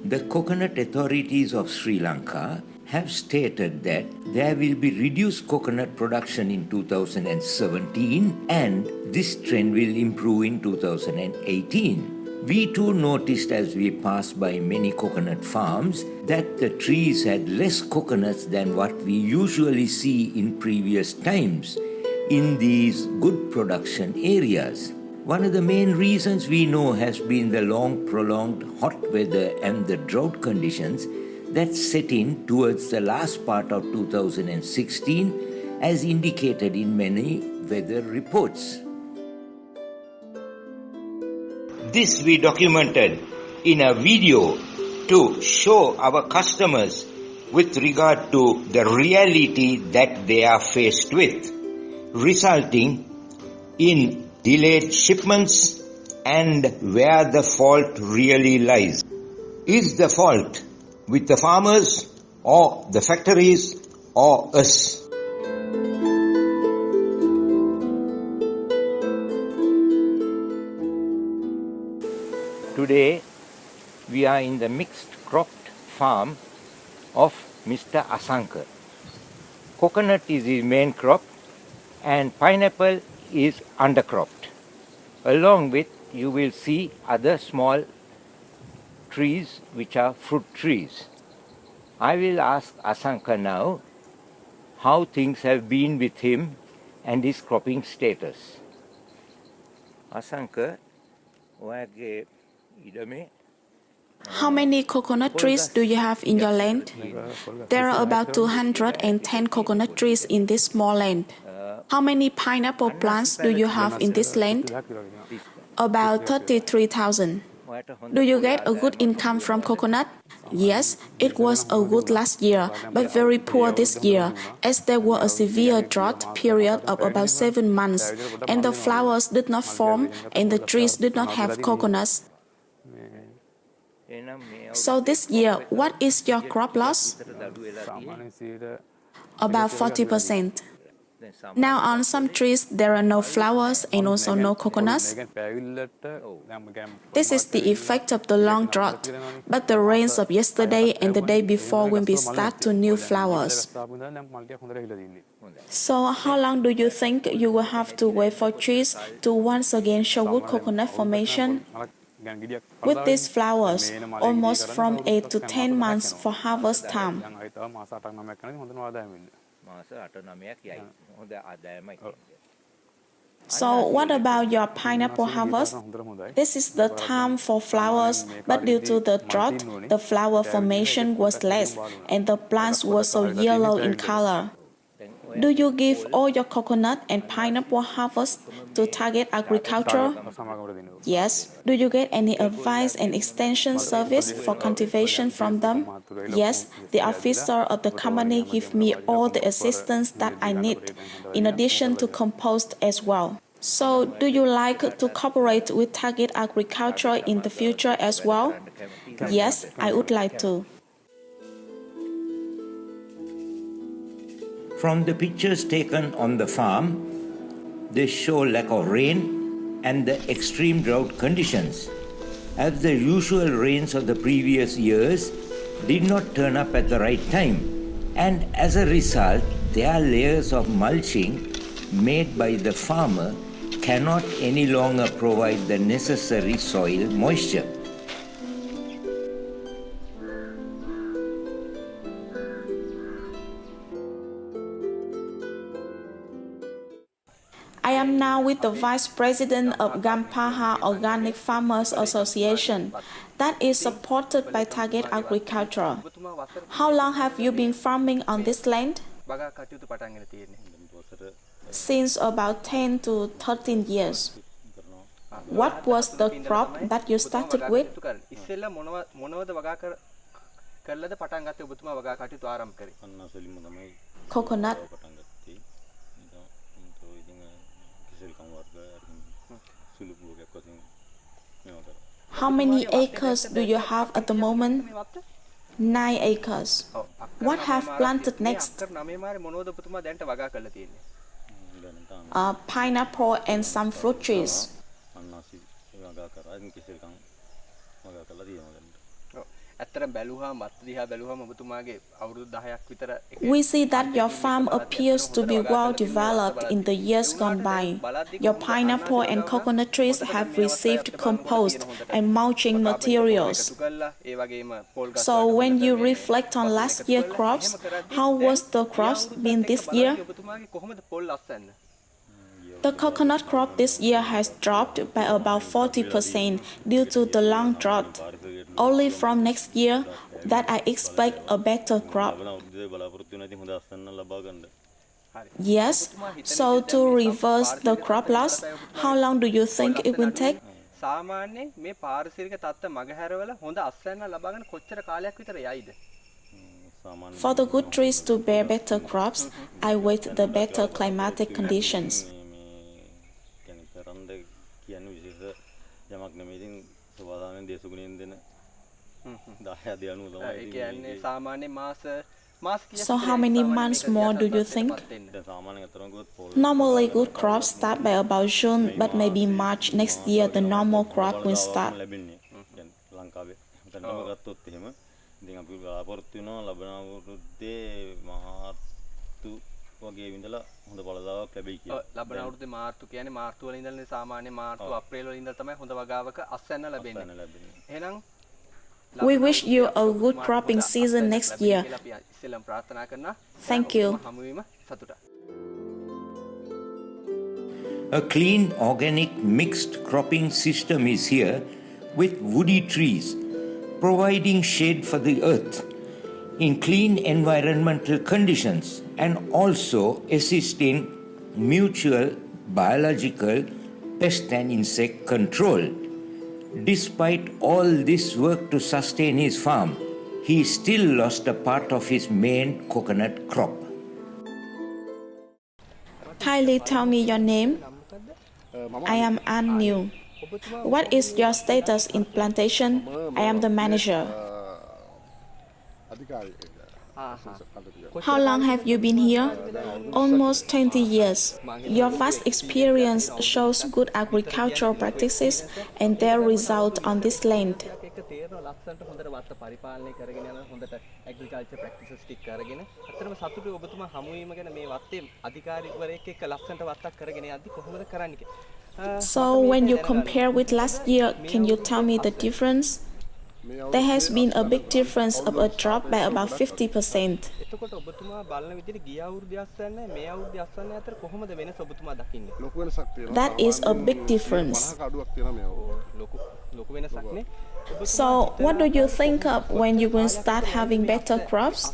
The coconut authorities of Sri Lanka have stated that there will be reduced coconut production in 2017 and this trend will improve in 2018. We too noticed as we passed by many coconut farms that the trees had less coconuts than what we usually see in previous times in these good production areas. One of the main reasons we know has been the long prolonged hot weather and the drought conditions that set in towards the last part of 2016 as indicated in many weather reports. This we documented in a video to show our customers with regard to the reality that they are faced with, resulting in delayed shipments and where the fault really lies. Is the fault with the farmers or the factories or us? Today we are in the mixed cropped farm of Mr. Asanka. Coconut is his main crop and pineapple is undercropped. Along with you will see other small trees which are fruit trees. I will ask Asanka now how things have been with him and his cropping status. Asanka, ඔයාගේ ඉඩමේ How many coconut trees do you have in your land? There are about 210 coconut trees in this small land. How many pineapple plants do you have in this land? About 33,000. Do you get a good income from coconut? Yes, it was a good last year, but very poor this year, as there was a severe drought period of about 7 months, and the flowers did not form, and the trees did not have coconuts. So this year, what is your crop loss? About 40%. Now on some trees there are no flowers and also no coconuts. This is the effect of the long drought, but the rains of yesterday and the day before will be start to new flowers. So how long do you think you will have to wait for trees to once again show good coconut formation? With these flowers, almost from 8 to 10 months for harvest time. So what about your pineapple harvest? This is the time for flowers, but due to the drought, the flower formation was less and the plants were so yellow in color. Do you give all your coconut and pineapple harvest to Target Agriculture? Yes. Do you get any advice and extension service for cultivation from them? Yes. The officer of the company gives me all the assistance that I need, in addition to compost as well. So, do you like to cooperate with Target Agriculture in the future as well? Yes, I would like to. From the pictures taken on the farm, they show lack of rain and the extreme drought conditions, as the usual rains of the previous years did not turn up at the right time, and as a result, their layers of mulching made by the farmer cannot any longer provide the necessary soil moisture. I am now with the Vice President of Gampaha Organic Farmers Association that is supported by Target Agriculture. How long have you been farming on this land? Since about 10 to 13 years. What was the crop that you started with? Coconut. How many acres do you have at the moment? 9 acres. What have planted next? Pineapple and some fruit trees. ඇත්තටම බැලුවාම මත් දිහා බැලුවාම ඔබතුමාගේ අවුරුදු 10ක් විතර We see that your farm appears to be well developed in the years gone by. Your pineapple and coconut trees have received compost and mulching materials. So when you reflect on last year's crops, how was the crops been this year? The coconut crop this year has dropped by about 40% due to the long drought. Only from next year that I expect a better crop. Yes, so to reverse the crop loss, how long do you think it will take? සාමාන්‍යයෙන් මේ පාරිසරික තත්ත්ව මගහැරවල හොඳ අස්වැන්න ලබා ගන්න කොච්චර කාලයක් විතර යයිද? For the good trees to bear better crops, I wait the better climatic conditions. So how many months more do you think? Normally good crops start by about June, but maybe March next year the normal crop will start. ලබන අවුරුද්දේ මාර්තු කියන්නේ මාර්තු වල ඉඳලා සාමාන්‍ය මාර්තු අප්‍රේල් වල ඉඳලා තමයි හොඳ වගාවක අස්වැන්න ලැබෙන්නේ. එහෙනම් We wish you a good cropping season next year. ඉස්සෙල්ලම ප්‍රාර්ථනා කරනවා. Thank you. හමු වීම සතුටක්. A clean organic mixed cropping system is here with woody trees, providing shade for the earth in clean environmental conditions and also assisting mutual biological pest and insect control. Despite all this work to sustain his farm, he still lost a part of his main coconut crop. Kindly tell me your name. I am An New. What is your status in plantation? I am the manager. How long have you been here? Almost 20 years. Your vast experience shows good agricultural practices and their result on this land. So when you compare with last year, can you tell me the difference? There has been a big difference of a drop by about 50%. That is a big difference. So what do you think of when you will start having better crops?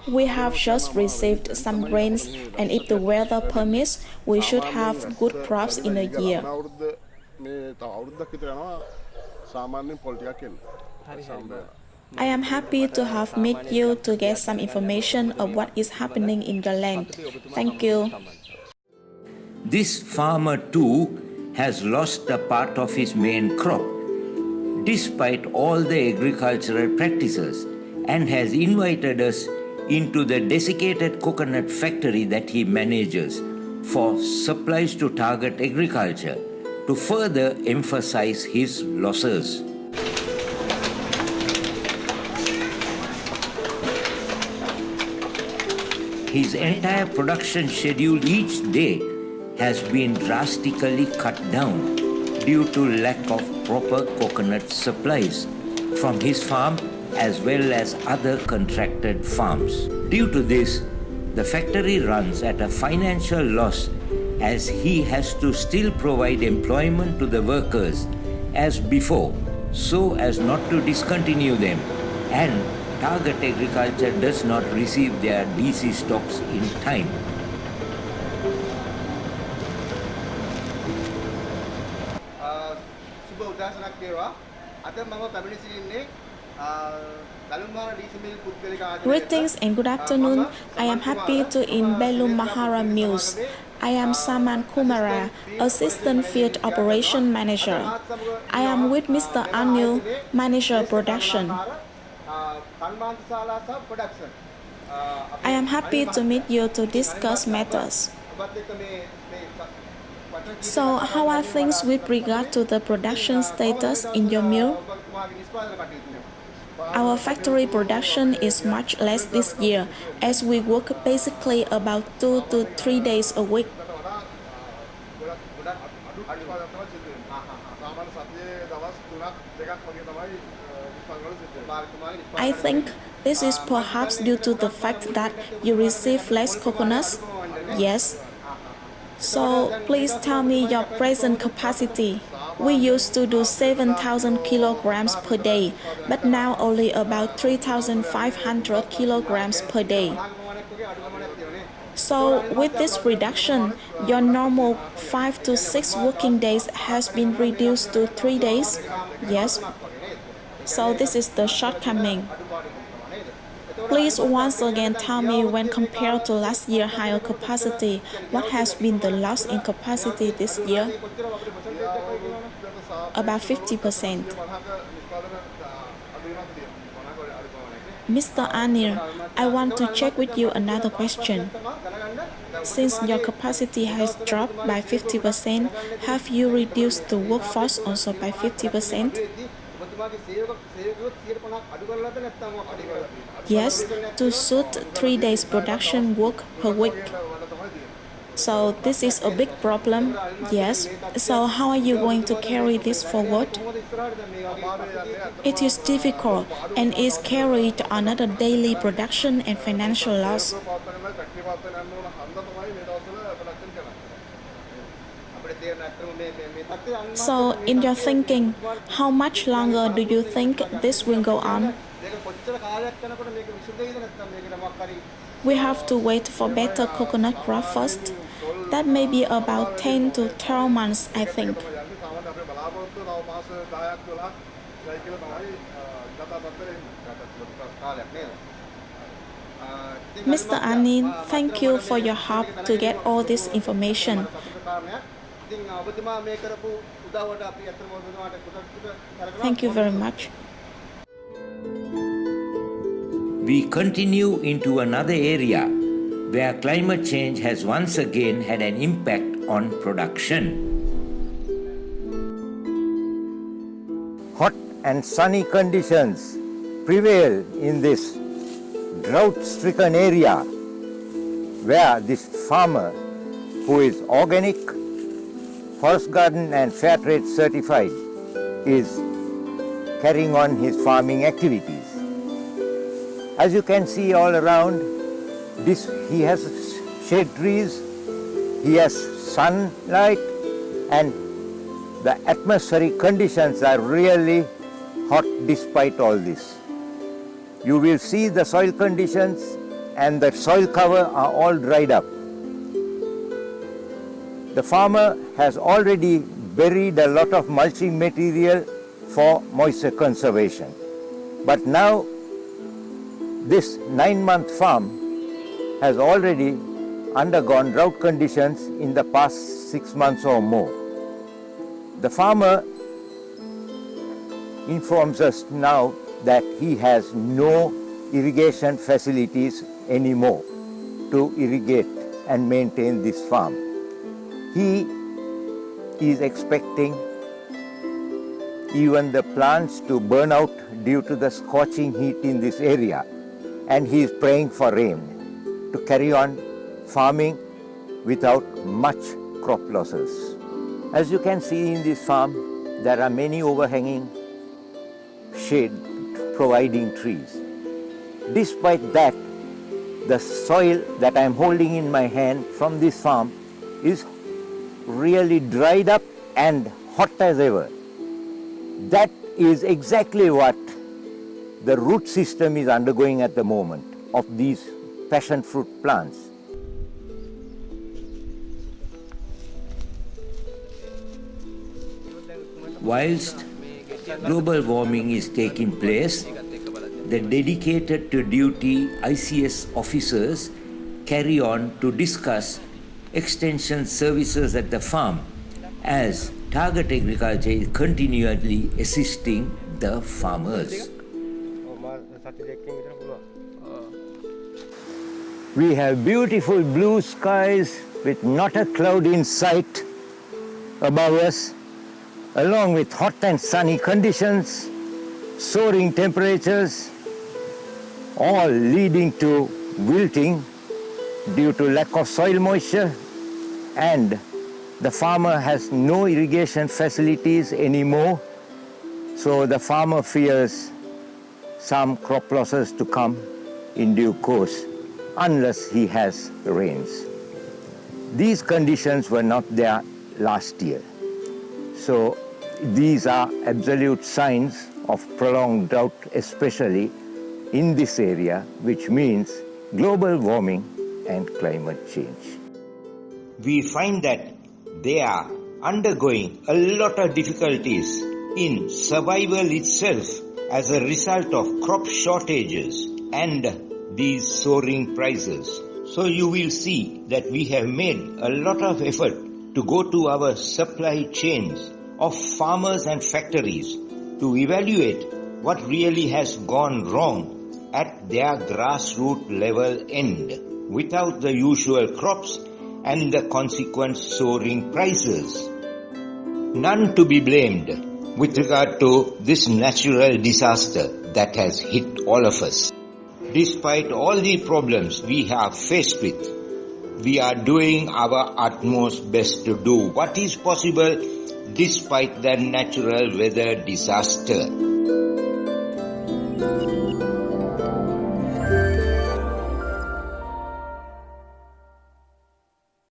We have just received some rains, and if the weather permits, we should have good crops in a year. I am happy to have met you to get some information of what is happening in your land. Thank you. This farmer too has lost a part of his main crop, despite all the agricultural practices, and has invited us into the desiccated coconut factory that he manages for supplies to Target Agriculture to further emphasize his losses. His entire production schedule each day has been drastically cut down due to lack of proper coconut supplies from his farm as well as other contracted farms. Due to this, the factory runs at a financial loss as he has to still provide employment to the workers as before so as not to discontinue them, and Target Agriculture does not receive their DC stocks in time. Greetings and good afternoon. I am happy to in Belum Mahara Mills. I am Saman Kumara, Assistant Field Operation Manager. I am with Mr. Anil, Manager Production. I am happy to meet you to discuss matters. So how are things with regard to the production status in your mill? Our factory production is much less this year, as we work basically about 2 to 3 days a week. I think this is perhaps due to the fact that you receive less coconuts. Yes. So please tell me your present capacity. We used to do 7,000 kilograms per day, but now only about 3,500 kilograms per day. So with this reduction, your normal 5 to 6 working days has been reduced to 3 days? Yes. So this is the shortcoming. Please once again tell me, when compared to last year's higher capacity, what has been the loss in capacity this year? About 50%. Mr. Anil, I want to check with you another question. Since your capacity has dropped by 50%, have you reduced the workforce also by 50%? Yes, to suit 3 days production work per week. So this is a big problem. Yes. So how are you going to carry this forward? It is difficult and is carried another daily production and financial loss. So in your thinking, how much longer do you think this will go on? We have to wait for better coconut crop first. That may be about 10 to 12 months, I think. Mr. Anil, thank you for your help to get all this information. Thank you very much. We continue into another area where climate change has once again had an impact on production. Hot and sunny conditions prevail in this drought-stricken area where this farmer, who is organic, forest garden and fair trade certified, is carrying on his farming activities. As you can see all around, he has shade trees, he has sunlight, and the atmospheric conditions are really hot despite all this. You will see the soil conditions and the soil cover are all dried up. The farmer has already buried a lot of mulching material for moisture conservation. But now this 9-month farm has already undergone drought conditions in the past 6 months or more. The farmer informs us now that he has no irrigation facilities anymore to irrigate and maintain this farm. He is expecting even the plants to burn out due to the scorching heat in this area, and he is praying for rain to carry on farming without much crop losses. As you can see in this farm, there are many overhanging shade providing trees. Despite that, the soil that I am holding in my hand from this farm is really dried up and hot as ever. That is exactly what the root system is undergoing at the moment of these passion fruit plants. Whilst global warming is taking place, the dedicated to duty ICS officers carry on to discuss extension services at the farm, as Target Agriculture is continually assisting the farmers. We have beautiful blue skies with not a cloud in sight above us, along with hot and sunny conditions, soaring temperatures, all leading to wilting due to lack of soil moisture, and the farmer has no irrigation facilities anymore, so the farmer fears some crop losses to come in due course unless he has rains. These conditions were not there last year, so these are absolute signs of prolonged drought, especially in this area, which means global warming and climate change. We find that they are undergoing a lot of difficulties in survival itself as a result of crop shortages and these soaring prices. So you will see that we have made a lot of effort to go to our supply chains of farmers and factories to evaluate what really has gone wrong at their grassroots level end without the usual crops and the consequent soaring prices. None to be blamed with regard to this natural disaster that has hit all of us. Despite all the problems we have faced with, we are doing our utmost best to do what is possible despite the natural weather disaster.